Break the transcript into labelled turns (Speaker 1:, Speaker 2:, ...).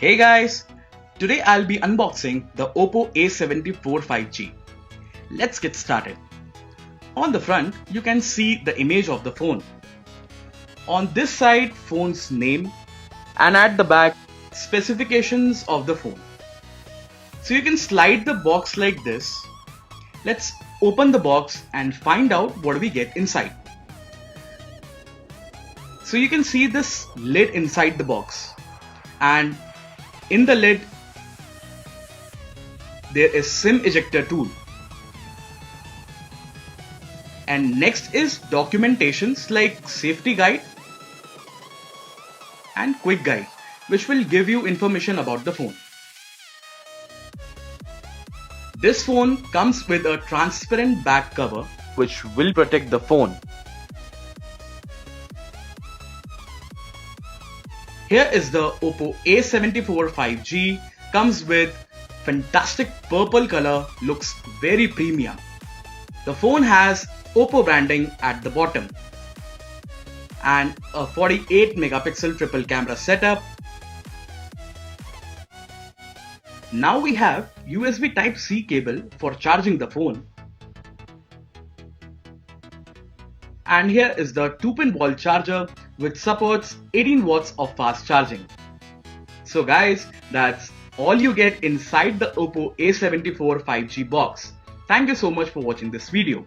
Speaker 1: Hey guys, today I'll be unboxing the OPPO A74 5G. Let's get started. On the front, you can see the image of the phone. On this side, phone's name, and at the back, specifications of the phone. So you can slide the box like this. Let's open the box and find out what we get inside. So you can see this lid inside the box, and in the lid there is SIM ejector tool. And next is documentations like safety guide and quick guide, which will give you information about the phone. This phone comes with a transparent back cover which will protect the phone. Here is the OPPO A74 5G. Comes with fantastic purple color, looks very premium. The phone has OPPO branding at the bottom and a 48 megapixel triple camera setup. Now we have USB Type-C cable for charging the phone. And here is the 2-pin wall charger which supports 18 watts of fast charging. So guys, that's all you get inside the OPPO A74 5G box. Thank you so much for watching this video.